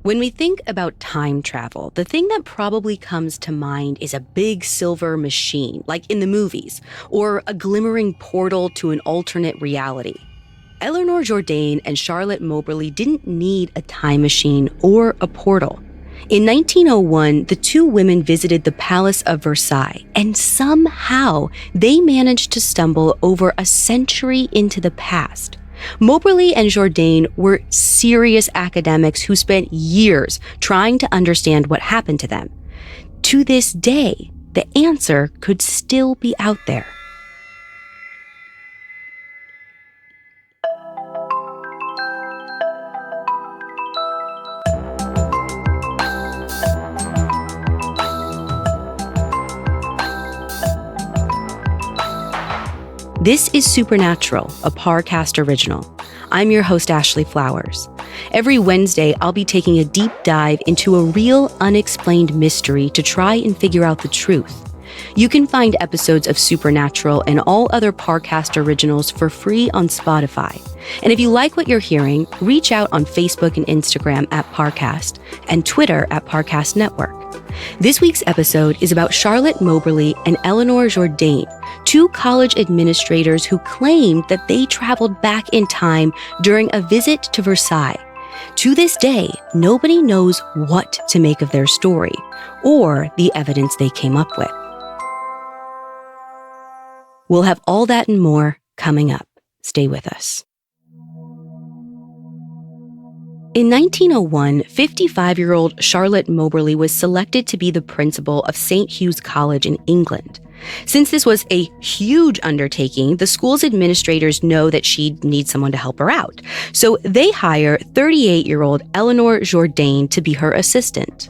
When we think about time travel, the thing that probably comes to mind is a big silver machine, like in the movies, or a glimmering portal to an alternate reality. Eleanor Jourdain and Charlotte Moberly didn't need a time machine or a portal. In 1901, the two women visited the Palace of Versailles, and somehow they managed to stumble over a century into the past. Moberly and Jourdain were serious academics who spent years trying to understand what happened to them. To this day, the answer could still be out there. This is Supernatural, a Parcast original. I'm your host, Ashley Flowers. Every Wednesday, I'll be taking a deep dive into a real, unexplained mystery to try and figure out the truth. You can find episodes of Supernatural and all other Parcast originals for free on Spotify. And if you like what you're hearing, reach out on Facebook and Instagram at Parcast and Twitter at Parcast Network. This week's episode is about Charlotte Moberly and Eleanor Jourdain, two college administrators who claimed that they traveled back in time during a visit to Versailles. To this day, nobody knows what to make of their story or the evidence they came up with. We'll have all that and more coming up. Stay with us. In 1901, 55-year-old Charlotte Moberly was selected to be the principal of St. Hugh's College in England. Since this was a huge undertaking, the school's administrators know that she'd need someone to help her out. So they hire 38-year-old Eleanor Jourdain to be her assistant.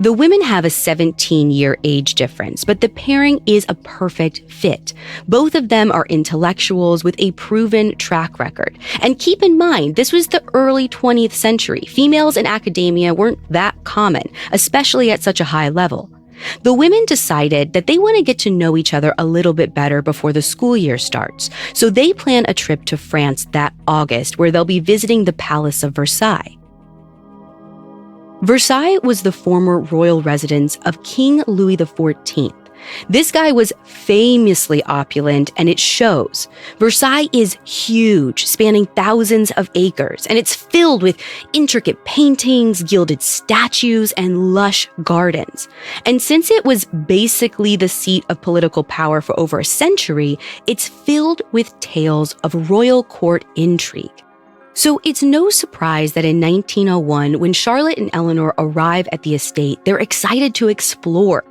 The women have a 17-year age difference, but the pairing is a perfect fit. Both of them are intellectuals with a proven track record. And keep in mind, this was the early 20th century. Females in academia weren't that common, especially at such a high level. The women decided that they want to get to know each other a little bit better before the school year starts. So they plan a trip to France that August, where they'll be visiting the Palace of Versailles. Versailles was the former royal residence of King Louis XIV. This guy was famously opulent, and it shows. Versailles is huge, spanning thousands of acres, and it's filled with intricate paintings, gilded statues, and lush gardens. And since it was basically the seat of political power for over a century, it's filled with tales of royal court intrigue. So it's no surprise that in 1901, when Charlotte and Eleanor arrive at the estate, they're excited to explore.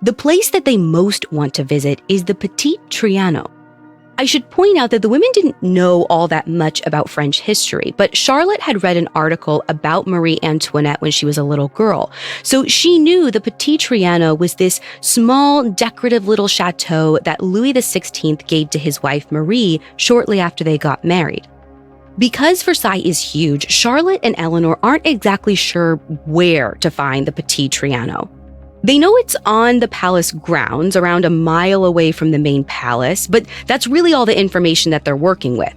The place that they most want to visit is the Petit Trianon. I should point out that the women didn't know all that much about French history, but Charlotte had read an article about Marie Antoinette when she was a little girl. So she knew the Petit Trianon was this small, decorative little chateau that Louis XVI gave to his wife Marie shortly after they got married. Because Versailles is huge, Charlotte and Eleanor aren't exactly sure where to find the Petit Trianon. They know it's on the palace grounds, around a mile away from the main palace, but that's really all the information that they're working with.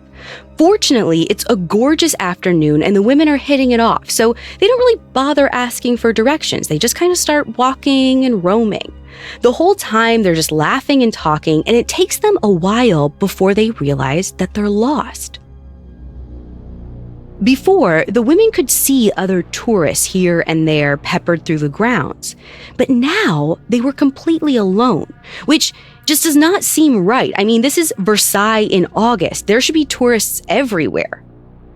Fortunately, it's a gorgeous afternoon and the women are hitting it off, so they don't really bother asking for directions. They just kind of start walking and roaming. The whole time, they're just laughing and talking, and it takes them a while before they realize that they're lost. Before, the women could see other tourists here and there peppered through the grounds. But now, they were completely alone, which just does not seem right. I mean, this is Versailles in August. There should be tourists everywhere.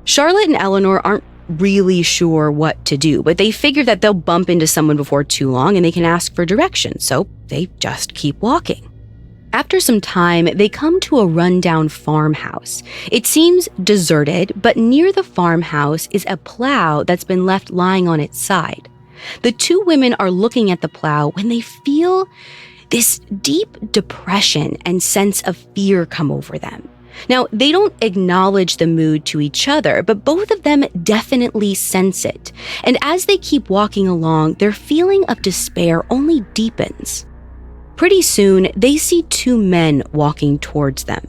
Charlotte and Eleanor aren't really sure what to do, but they figure that they'll bump into someone before too long and they can ask for directions, so they just keep walking. After some time, they come to a rundown farmhouse. It seems deserted, but near the farmhouse is a plow that's been left lying on its side. The two women are looking at the plow when they feel this deep depression and sense of fear come over them. Now, they don't acknowledge the mood to each other, but both of them definitely sense it. And as they keep walking along, their feeling of despair only deepens. Pretty soon, they see two men walking towards them.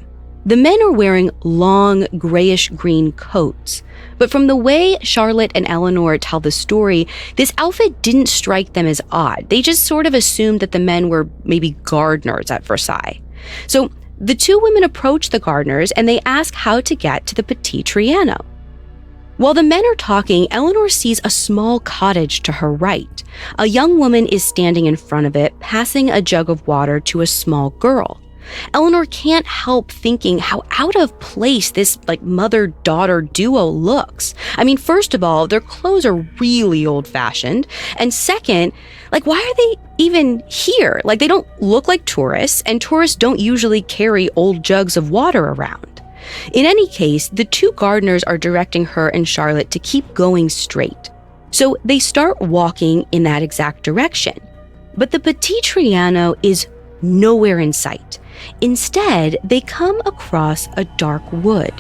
The men are wearing long grayish-green coats, but from the way Charlotte and Eleanor tell the story, this outfit didn't strike them as odd. They just sort of assumed that the men were maybe gardeners at Versailles. So the two women approach the gardeners and they ask how to get to the Petit Trianon. While the men are talking, Eleanor sees a small cottage to her right. A young woman is standing in front of it, passing a jug of water to a small girl. Eleanor can't help thinking how out of place this mother-daughter duo looks. I mean, first of all, their clothes are really old-fashioned. And second, why are they even here? They don't look like tourists, and tourists don't usually carry old jugs of water around. In any case, the two gardeners are directing her and Charlotte to keep going straight. So they start walking in that exact direction. But the Petit Trianon is nowhere in sight. Instead, they come across a dark wood.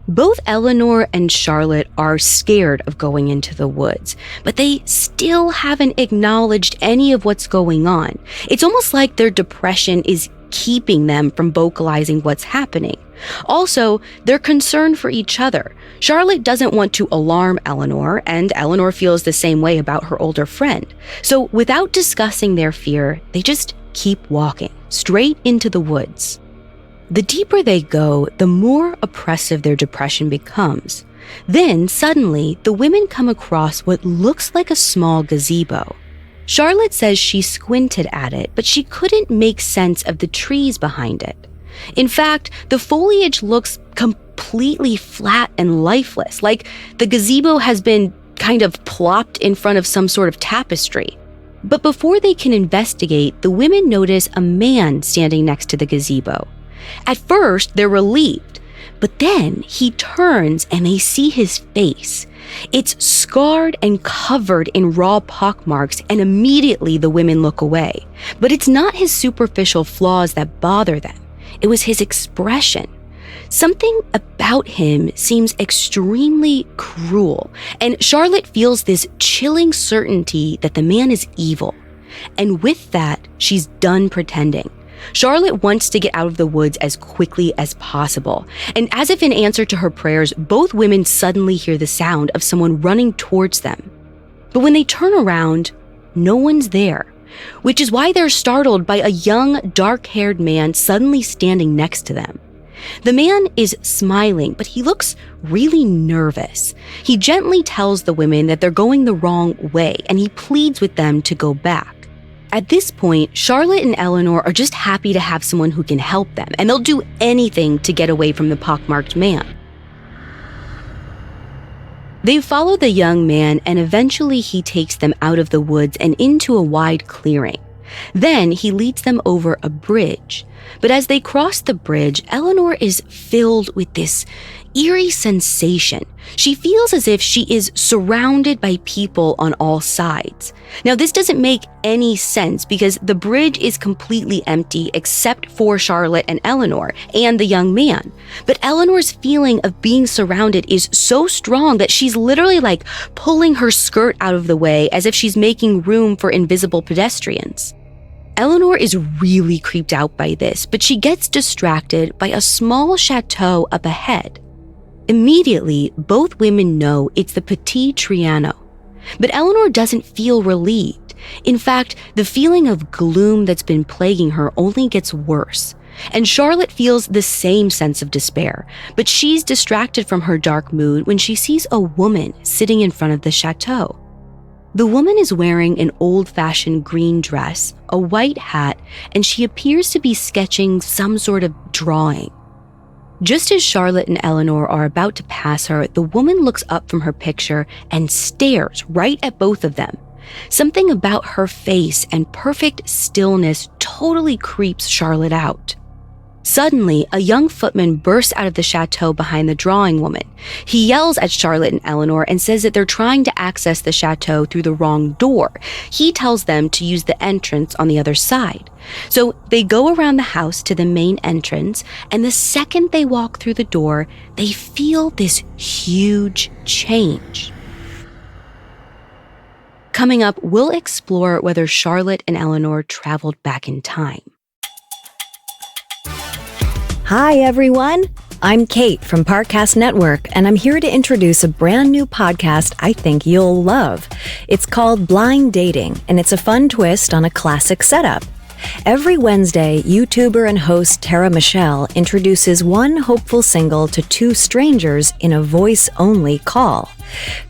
Both Eleanor and Charlotte are scared of going into the woods, but they still haven't acknowledged any of what's going on. It's almost like their depression is keeping them from vocalizing what's happening. Also, they're concerned for each other. Charlotte doesn't want to alarm Eleanor, and Eleanor feels the same way about her older friend. So without discussing their fear, they just keep walking, straight into the woods. The deeper they go, the more oppressive their depression becomes. Then, suddenly, the women come across what looks like a small gazebo. Charlotte says she squinted at it, but she couldn't make sense of the trees behind it. In fact, the foliage looks completely flat and lifeless, like the gazebo has been kind of plopped in front of some sort of tapestry. But before they can investigate, the women notice a man standing next to the gazebo. At first, they're relieved, but then he turns and they see his face. It's scarred and covered in raw pockmarks, and immediately the women look away. But it's not his superficial flaws that bother them. It was his expression. Something about him seems extremely cruel, and Charlotte feels this chilling certainty that the man is evil. And with that, she's done pretending. Charlotte wants to get out of the woods as quickly as possible. And as if in answer to her prayers, both women suddenly hear the sound of someone running towards them. But when they turn around, no one's there, which is why they're startled by a young, dark-haired man suddenly standing next to them. The man is smiling, but he looks really nervous. He gently tells the women that they're going the wrong way, and he pleads with them to go back. At this point, Charlotte and Eleanor are just happy to have someone who can help them, and they'll do anything to get away from the pockmarked man. They follow the young man, and eventually he takes them out of the woods and into a wide clearing. Then he leads them over a bridge. But as they cross the bridge, Eleanor is filled with this eerie sensation. She feels as if she is surrounded by people on all sides. Now, this doesn't make any sense because the bridge is completely empty except for Charlotte and Eleanor and the young man. But Eleanor's feeling of being surrounded is so strong that she's literally pulling her skirt out of the way as if she's making room for invisible pedestrians. Eleanor is really creeped out by this, but she gets distracted by a small chateau up ahead. Immediately, both women know it's the Petit Trianon. But Eleanor doesn't feel relieved. In fact, the feeling of gloom that's been plaguing her only gets worse. And Charlotte feels the same sense of despair, but she's distracted from her dark mood when she sees a woman sitting in front of the chateau. The woman is wearing an old-fashioned green dress, a white hat, and she appears to be sketching some sort of drawing. Just as Charlotte and Eleanor are about to pass her, the woman looks up from her picture and stares right at both of them. Something about her face and perfect stillness totally creeps Charlotte out. Suddenly, a young footman bursts out of the chateau behind the drawing woman. He yells at Charlotte and Eleanor and says that they're trying to access the chateau through the wrong door. He tells them to use the entrance on the other side. So they go around the house to the main entrance, and the second they walk through the door, they feel this huge change. Coming up, we'll explore whether Charlotte and Eleanor traveled back in time. Hi, everyone. I'm Kate from Parcast Network, and I'm here to introduce a brand new podcast I think you'll love. It's called Blind Dating, and it's a fun twist on a classic setup. Every Wednesday, YouTuber and host Tara Michelle introduces one hopeful single to two strangers in a voice-only call.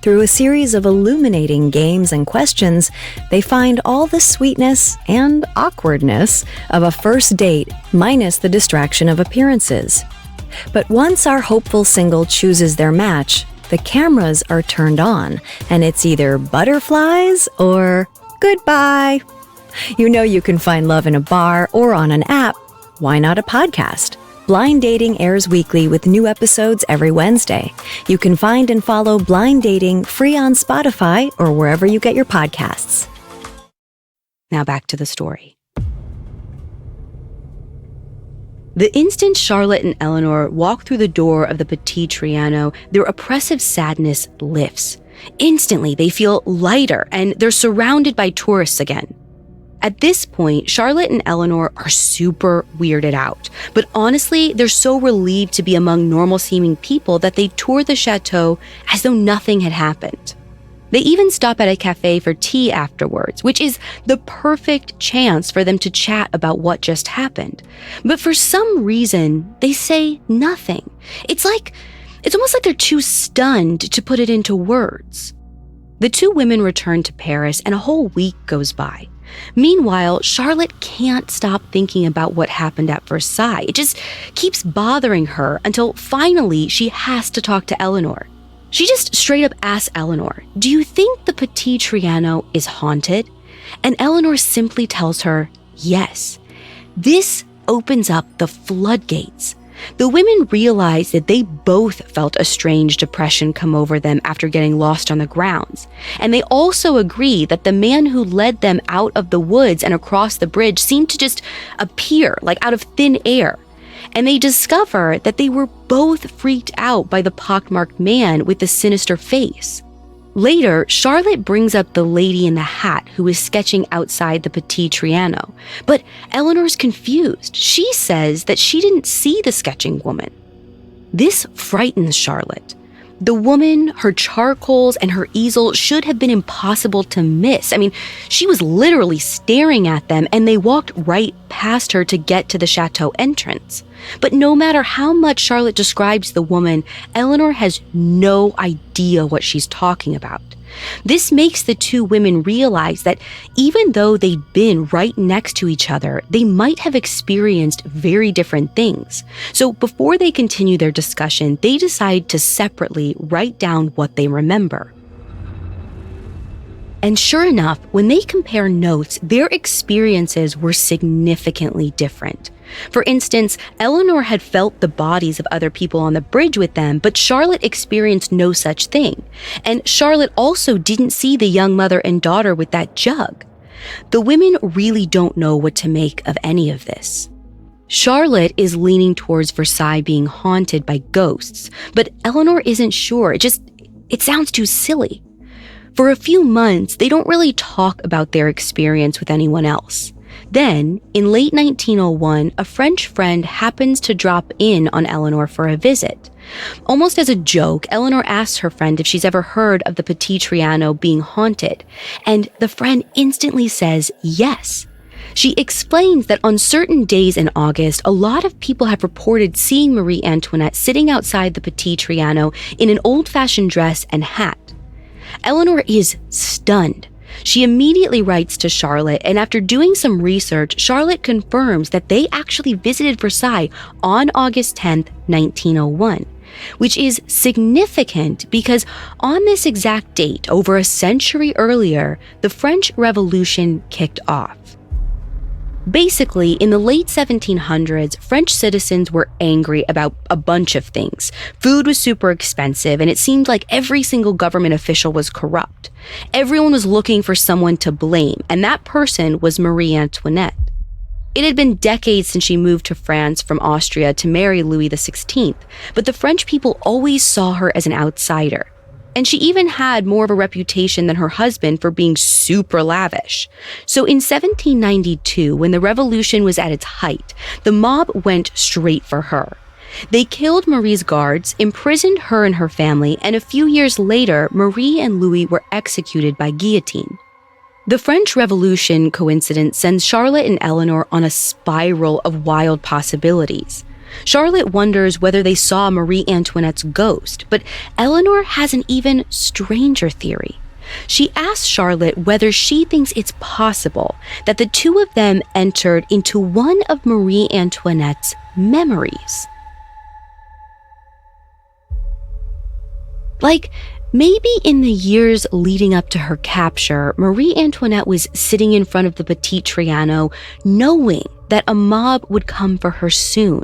Through a series of illuminating games and questions, they find all the sweetness and awkwardness of a first date, minus the distraction of appearances. But once our hopeful single chooses their match, the cameras are turned on, and it's either butterflies or goodbye. You know you can find love in a bar or on an app. Why not a podcast? Blind Dating airs weekly with new episodes every Wednesday. You can find and follow Blind Dating free on Spotify or wherever you get your podcasts. Now back to the story. The instant Charlotte and Eleanor walk through the door of the Petit Trianon, their oppressive sadness lifts. Instantly, they feel lighter and they're surrounded by tourists again. At this point, Charlotte and Eleanor are super weirded out, but honestly, they're so relieved to be among normal-seeming people that they tour the chateau as though nothing had happened. They even stop at a cafe for tea afterwards, which is the perfect chance for them to chat about what just happened. But for some reason, they say nothing. It's almost like they're too stunned to put it into words. The two women return to Paris, and a whole week goes by. Meanwhile, Charlotte can't stop thinking about what happened at Versailles. It just keeps bothering her until finally she has to talk to Eleanor. She just straight up asks Eleanor, "Do you think the Petit Trianon is haunted?" And Eleanor simply tells her, yes. This opens up the floodgates. The women realize that they both felt a strange depression come over them after getting lost on the grounds. And they also agree that the man who led them out of the woods and across the bridge seemed to just appear like out of thin air. And they discover that they were both freaked out by the pockmarked man with the sinister face. Later, Charlotte brings up the lady in the hat who is sketching outside the Petit Trianon, but Eleanor's confused. She says that she didn't see the sketching woman. This frightens Charlotte. The woman, her charcoals, and her easel should have been impossible to miss. I mean, she was literally staring at them, and they walked right past her to get to the chateau entrance. But no matter how much Charlotte describes the woman, Eleanor has no idea what she's talking about. This makes the two women realize that even though they'd been right next to each other, they might have experienced very different things. So before they continue their discussion, they decide to separately write down what they remember. And sure enough, when they compare notes, their experiences were significantly different. For instance, Eleanor had felt the bodies of other people on the bridge with them, but Charlotte experienced no such thing. And Charlotte also didn't see the young mother and daughter with that jug. The women really don't know what to make of any of this. Charlotte is leaning towards Versailles being haunted by ghosts, but Eleanor isn't sure. It sounds too silly. For a few months, they don't really talk about their experience with anyone else. Then, in late 1901, a French friend happens to drop in on Eleanor for a visit. Almost as a joke, Eleanor asks her friend if she's ever heard of the Petit Trianon being haunted, and the friend instantly says yes. She explains that on certain days in August, a lot of people have reported seeing Marie Antoinette sitting outside the Petit Trianon in an old-fashioned dress and hat. Eleanor is stunned. She immediately writes to Charlotte, and after doing some research, Charlotte confirms that they actually visited Versailles on August 10th, 1901, which is significant because on this exact date, over a century earlier, the French Revolution kicked off. Basically, in the late 1700s, French citizens were angry about a bunch of things. Food was super expensive, and it seemed like every single government official was corrupt. Everyone was looking for someone to blame, and that person was Marie Antoinette. It had been decades since she moved to France from Austria to marry Louis XVI, but the French people always saw her as an outsider. And she even had more of a reputation than her husband for being super lavish. So in 1792, when the revolution was at its height, the mob went straight for her. They killed Marie's guards, imprisoned her and her family, and a few years later, Marie and Louis were executed by guillotine. The French Revolution coincidence sends Charlotte and Eleanor on a spiral of wild possibilities. Charlotte wonders whether they saw Marie Antoinette's ghost, but Eleanor has an even stranger theory. She asks Charlotte whether she thinks it's possible that the two of them entered into one of Marie Antoinette's memories. Like, maybe in the years leading up to her capture, Marie Antoinette was sitting in front of the Petit Trianon, knowing that a mob would come for her soon.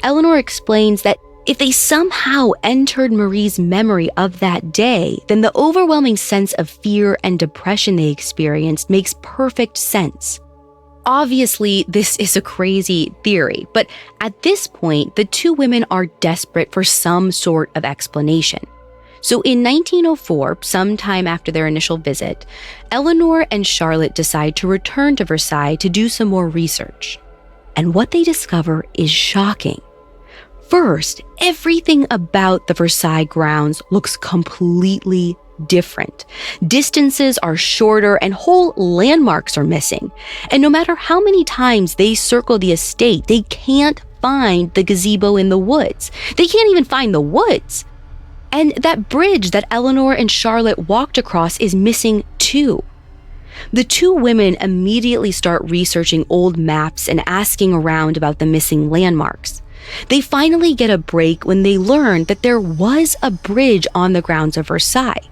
Eleanor explains that if they somehow entered Marie's memory of that day, then the overwhelming sense of fear and depression they experienced makes perfect sense. Obviously, this is a crazy theory, but at this point, the two women are desperate for some sort of explanation. So in 1904, sometime after their initial visit, Eleanor and Charlotte decide to return to Versailles to do some more research. And what they discover is shocking. First, everything about the Versailles grounds looks completely different. Distances are shorter and whole landmarks are missing. And no matter how many times they circle the estate, they can't find the gazebo in the woods. They can't even find the woods. And that bridge that Eleanor and Charlotte walked across is missing too. The two women immediately start researching old maps and asking around about the missing landmarks. They finally get a break when they learn that there was a bridge on the grounds of Versailles.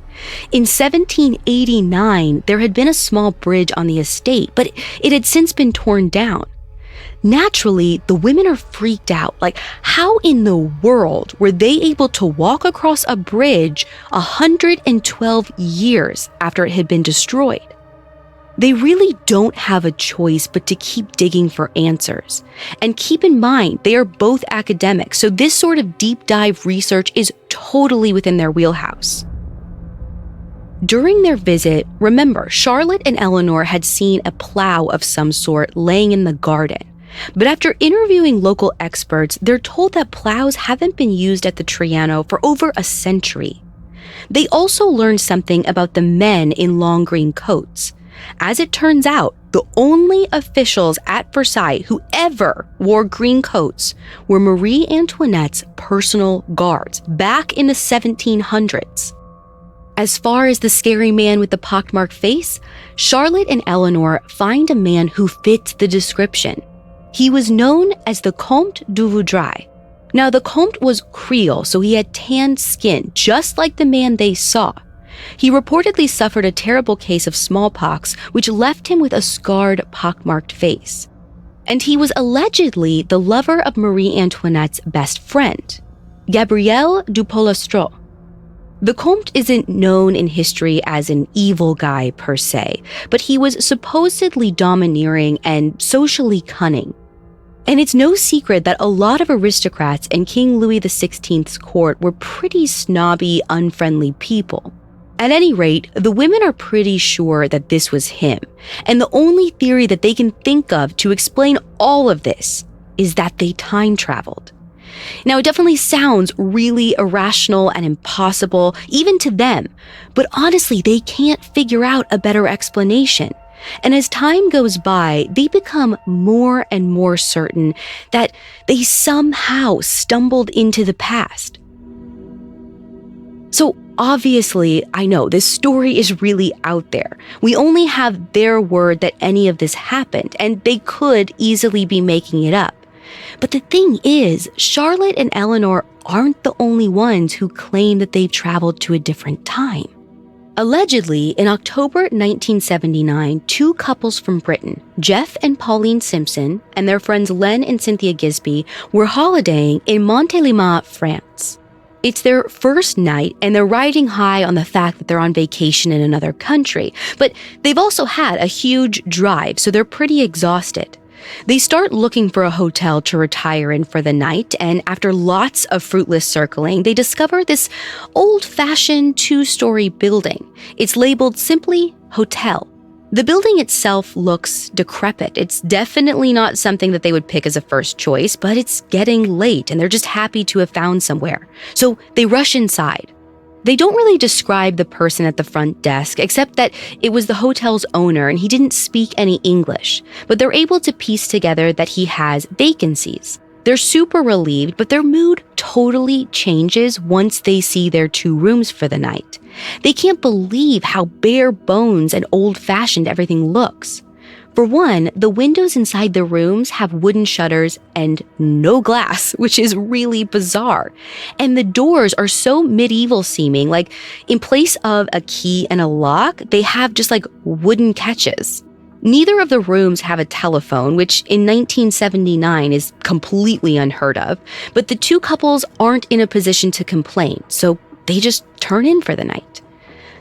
In 1789, there had been a small bridge on the estate, but it had since been torn down. Naturally, the women are freaked out. Like, how in the world were they able to walk across a bridge 112 years after it had been destroyed? They really don't have a choice but to keep digging for answers. And keep in mind, they are both academics, so this sort of deep dive research is totally within their wheelhouse. During their visit, remember, Charlotte and Eleanor had seen a plow of some sort laying in the garden. But after interviewing local experts, they're told that plows haven't been used at the Trianon for over a century. They also learned something about the men in long green coats. As it turns out, the only officials at Versailles who ever wore green coats were Marie Antoinette's personal guards back in the 1700s. As far as the scary man with the pockmarked face, Charlotte and Eleanor find a man who fits the description. He was known as the Comte de Vaudreuil. Now, the Comte was Creole, so he had tanned skin, just like the man they saw. He reportedly suffered a terrible case of smallpox, which left him with a scarred, pockmarked face. And he was allegedly the lover of Marie Antoinette's best friend, Gabrielle du Polastro. The Comte isn't known in history as an evil guy per se, but he was supposedly domineering and socially cunning. And it's no secret that a lot of aristocrats in King Louis XVI's court were pretty snobby, unfriendly people. At any rate, the women are pretty sure that this was him, and the only theory that they can think of to explain all of this is that they time traveled. Now, it definitely sounds really irrational and impossible, even to them, but honestly, they can't figure out a better explanation. And as time goes by, they become more and more certain that they somehow stumbled into the past. So obviously, I know this story is really out there. We only have their word that any of this happened, and they could easily be making it up. But the thing is, Charlotte and Eleanor aren't the only ones who claim that they traveled to a different time. Allegedly, in October 1979, two couples from Britain, Jeff and Pauline Simpson, and their friends Len and Cynthia Gisby, were holidaying in Montélimar, France. It's their first night, and they're riding high on the fact that they're on vacation in another country. But they've also had a huge drive, so they're pretty exhausted. They start looking for a hotel to retire in for the night, and after lots of fruitless circling, they discover this old-fashioned 2-story building. It's labeled simply Hotel. The building itself looks decrepit. It's definitely not something that they would pick as a first choice, but it's getting late and they're just happy to have found somewhere. So they rush inside. They don't really describe the person at the front desk, except that it was the hotel's owner and he didn't speak any English, but they're able to piece together that he has vacancies. They're super relieved, but their mood totally changes once they see their 2 rooms for the night. They can't believe how bare bones and old-fashioned everything looks. For one, the windows inside the rooms have wooden shutters and no glass, which is really bizarre. And the doors are so medieval seeming, like in place of a key and a lock, they have just like wooden catches. Neither of the rooms have a telephone, which in 1979 is completely unheard of, but the 2 couples aren't in a position to complain, so they just turn in for the night.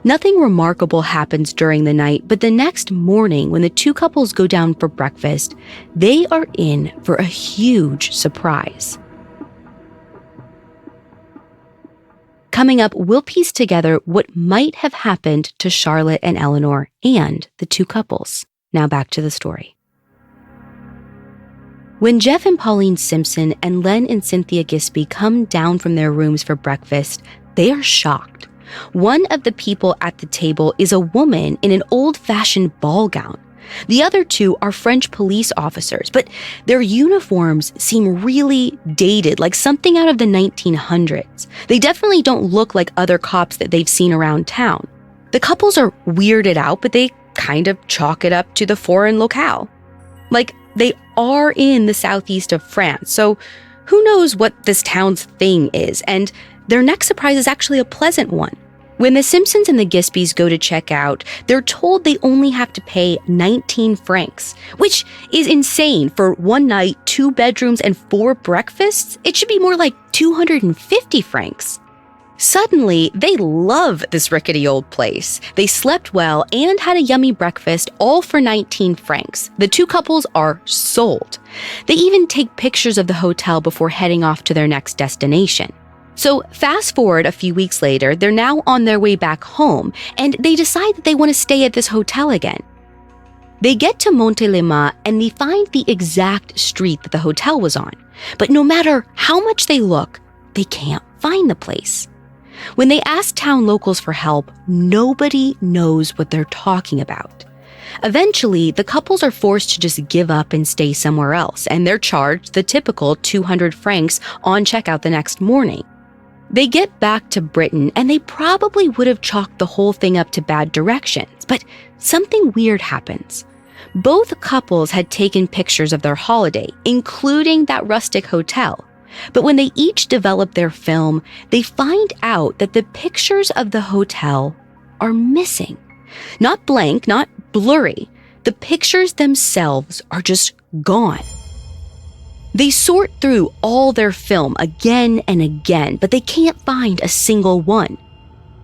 Nothing remarkable happens during the night, but the next morning when the 2 couples go down for breakfast, they are in for a huge surprise. Coming up, we'll piece together what might have happened to Charlotte and Eleanor and the 2 couples. Now back to the story. When Jeff and Pauline Simpson and Len and Cynthia Gisby come down from their rooms for breakfast, they are shocked. One of the people at the table is a woman in an old-fashioned ball gown. The other 2 are French police officers, but their uniforms seem really dated, like something out of the 1900s. They definitely don't look like other cops that they've seen around town. The couples are weirded out, but they kind of chalk it up to the foreign locale. Like, they are in the southeast of France, so who knows what this town's thing is, and their next surprise is actually a pleasant one. When the Simpsons and the Gisbys go to check out, they're told they only have to pay 19 francs, which is insane for 1 night, 2 bedrooms, and 4 breakfasts. It should be more like 250 francs. Suddenly, they love this rickety old place. They slept well and had a yummy breakfast, all for 19 francs. The 2 couples are sold. They even take pictures of the hotel before heading off to their next destination. So fast forward a few weeks later, they're now on their way back home, and they decide that they want to stay at this hotel again. They get to Montélimar and they find the exact street that the hotel was on. But no matter how much they look, they can't find the place. When they ask town locals for help, nobody knows what they're talking about. Eventually, the couples are forced to just give up and stay somewhere else, and they're charged the typical 200 francs on checkout the next morning. They get back to Britain, and they probably would have chalked the whole thing up to bad directions, but something weird happens. Both couples had taken pictures of their holiday, including that rustic hotel. But when they each develop their film, they find out that the pictures of the hotel are missing. Not blank, not blurry. The pictures themselves are just gone. They sort through all their film again and again, but they can't find a single one.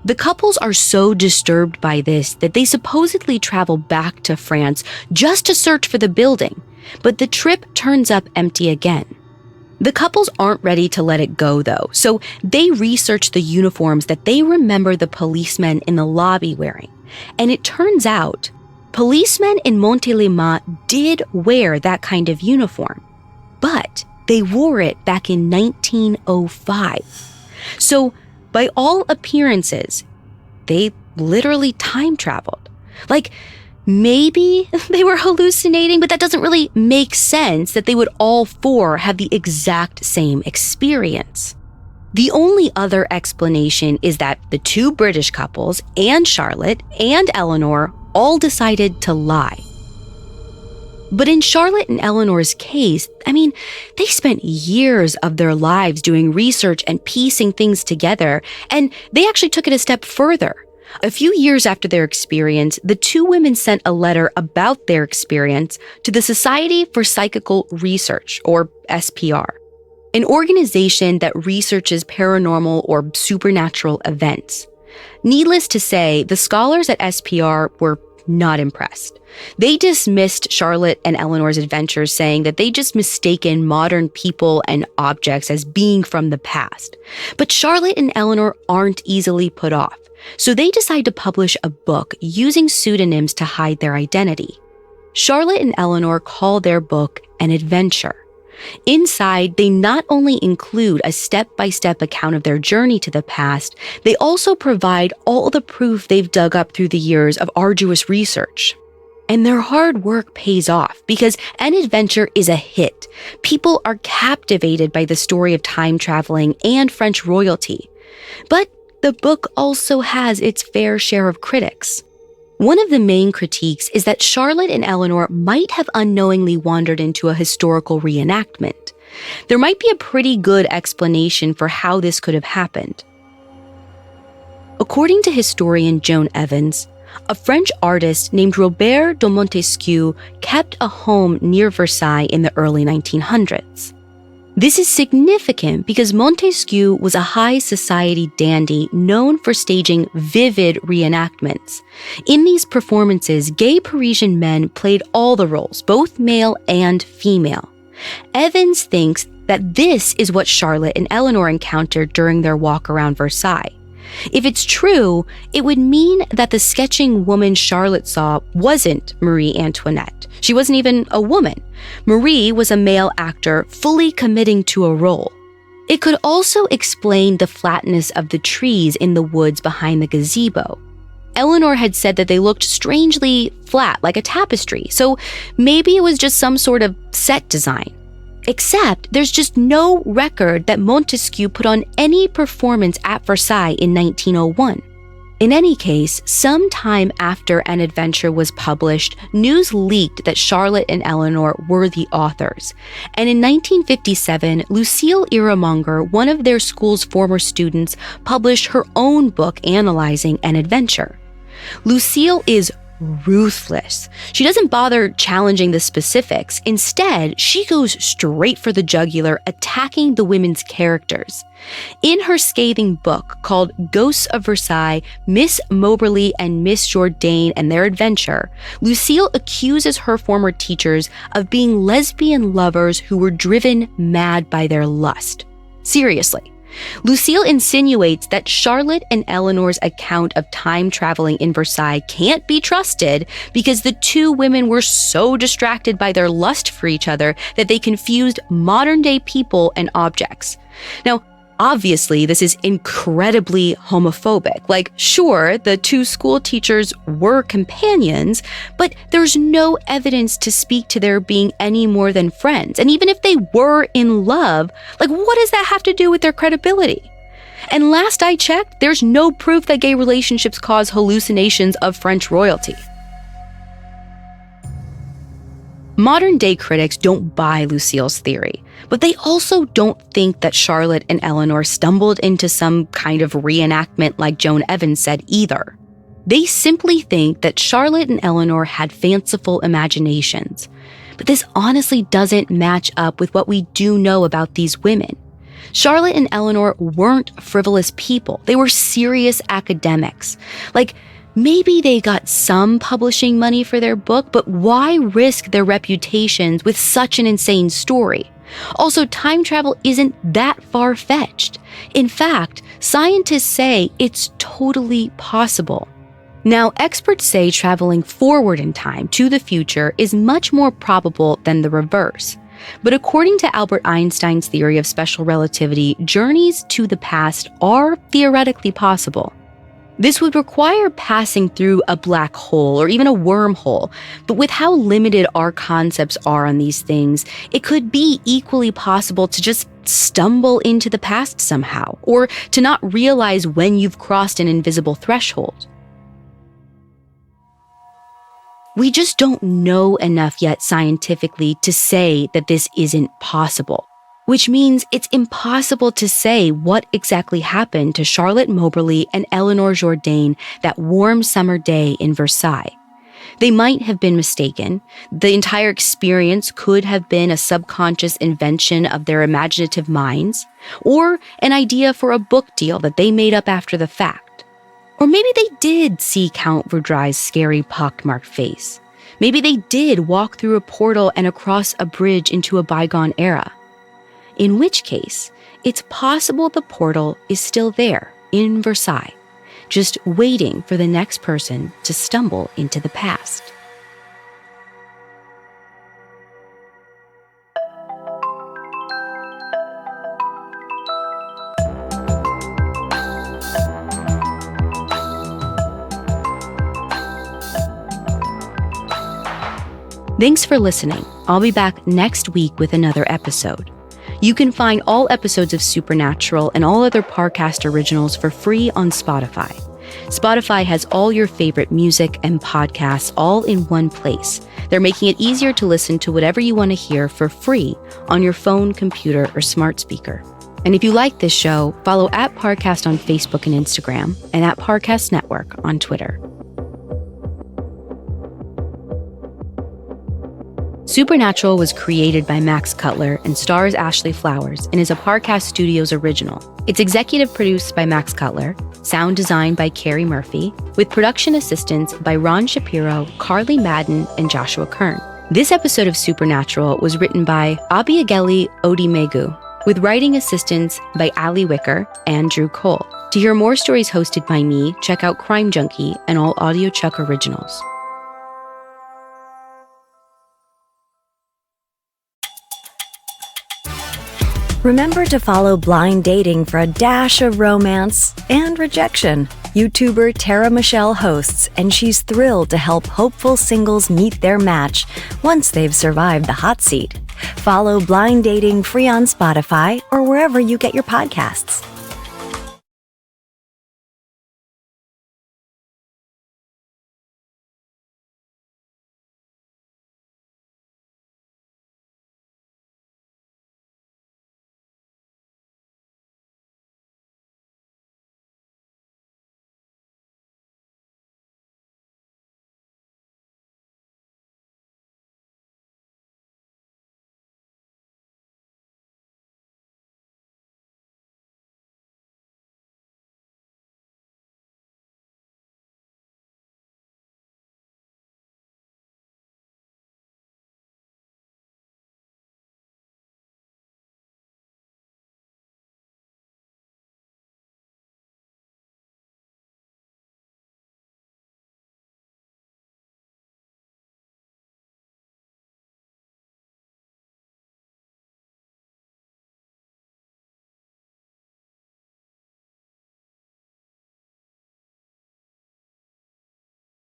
The couples are so disturbed by this that they supposedly travel back to France just to search for the building, but the trip turns up empty again. The couples aren't ready to let it go, though, so they research the uniforms that they remember the policemen in the lobby wearing. And it turns out, policemen in Montélimar did wear that kind of uniform, but they wore it back in 1905. So, by all appearances, they literally time traveled. Like, maybe they were hallucinating, but that doesn't really make sense that they would all 4 have the exact same experience. The only other explanation is that the 2 British couples and Charlotte and Eleanor all decided to lie. But in Charlotte and Eleanor's case, they spent years of their lives doing research and piecing things together, and they actually took it a step further. A few years after their experience, the 2 women sent a letter about their experience to the Society for Psychical Research, or SPR, an organization that researches paranormal or supernatural events. Needless to say, the scholars at SPR were not impressed. They dismissed Charlotte and Eleanor's adventures, saying that they just mistaken modern people and objects as being from the past. But Charlotte and Eleanor aren't easily put off, so they decide to publish a book using pseudonyms to hide their identity. Charlotte and Eleanor call their book an adventure. Inside, they not only include a step-by-step account of their journey to the past, they also provide all the proof they've dug up through the years of arduous research. And their hard work pays off because an adventure is a hit. People are captivated by the story of time traveling and French royalty. But the book also has its fair share of critics. One of the main critiques is that Charlotte and Eleanor might have unknowingly wandered into a historical reenactment. There might be a pretty good explanation for how this could have happened. According to historian Joan Evans, a French artist named Robert de Montesquieu kept a home near Versailles in the early 1900s. This is significant because Montesquieu was a high society dandy known for staging vivid reenactments. In these performances, gay Parisian men played all the roles, both male and female. Evans thinks that this is what Charlotte and Eleanor encountered during their walk around Versailles. If it's true, it would mean that the sketching woman Charlotte saw wasn't Marie Antoinette. She wasn't even a woman. Marie was a male actor fully committing to a role. It could also explain the flatness of the trees in the woods behind the gazebo. Eleanor had said that they looked strangely flat, like a tapestry, so maybe it was just some sort of set design. Except there's just no record that Montesquieu put on any performance at Versailles in 1901. In any case, some time after An Adventure was published, news leaked that Charlotte and Eleanor were the authors. And in 1957, Lucille Iramonger, one of their school's former students, published her own book analyzing An Adventure. Lucille is ruthless. She doesn't bother challenging the specifics. Instead, she goes straight for the jugular, attacking the women's characters. In her scathing book called Ghosts of Versailles, Miss Moberly and Miss Jourdain and Their Adventure, Lucille accuses her former teachers of being lesbian lovers who were driven mad by their lust. Seriously. Lucille insinuates that Charlotte and Eleanor's account of time traveling in Versailles can't be trusted because the two women were so distracted by their lust for each other that they confused modern-day people and objects. Now, obviously, this is incredibly homophobic. Like, sure, the two school teachers were companions, but there's no evidence to speak to their being any more than friends. And even if they were in love, like, what does that have to do with their credibility? And last I checked, there's no proof that gay relationships cause hallucinations of French royalty. Modern-day critics don't buy Lucille's theory, but they also don't think that Charlotte and Eleanor stumbled into some kind of reenactment like Joan Evans said either. They simply think that Charlotte and Eleanor had fanciful imaginations. But this honestly doesn't match up with what we do know about these women. Charlotte and Eleanor weren't frivolous people. They were serious academics. Like, maybe they got some publishing money for their book, but why risk their reputations with such an insane story? Also, time travel isn't that far-fetched. In fact, scientists say it's totally possible. Now, experts say traveling forward in time to the future is much more probable than the reverse. But according to Albert Einstein's theory of special relativity, journeys to the past are theoretically possible. This would require passing through a black hole or even a wormhole, but with how limited our concepts are on these things, it could be equally possible to just stumble into the past somehow, or to not realize when you've crossed an invisible threshold. We just don't know enough yet scientifically to say that this isn't possible. Which means it's impossible to say what exactly happened to Charlotte Moberly and Eleanor Jourdain that warm summer day in Versailles. They might have been mistaken. The entire experience could have been a subconscious invention of their imaginative minds, or an idea for a book deal that they made up after the fact. Or maybe they did see Count Versailles' scary pockmarked face. Maybe they did walk through a portal and across a bridge into a bygone era. In which case, it's possible the portal is still there in Versailles, just waiting for the next person to stumble into the past. Thanks for listening. I'll be back next week with another episode. You can find all episodes of Supernatural and all other Parcast originals for free on Spotify. Spotify has all your favorite music and podcasts all in one place. They're making it easier to listen to whatever you want to hear for free on your phone, computer, or smart speaker. And if you like this show, follow @Parcast on Facebook and Instagram and @Parcast Network on Twitter. Supernatural was created by Max Cutler and stars Ashley Flowers and is a Parcast Studios original. It's executive produced by Max Cutler, sound designed by Carrie Murphy, with production assistance by Ron Shapiro, Carly Madden, and Joshua Kern. This episode of Supernatural was written by Abiageli Odimegu, with writing assistance by Ali Wicker and Drew Cole. To hear more stories hosted by me, check out Crime Junkie and all Audio Chuck originals. Remember to follow Blind Dating for a dash of romance and rejection. YouTuber Tara Michelle hosts, and she's thrilled to help hopeful singles meet their match once they've survived the hot seat. Follow Blind Dating free on Spotify or wherever you get your podcasts.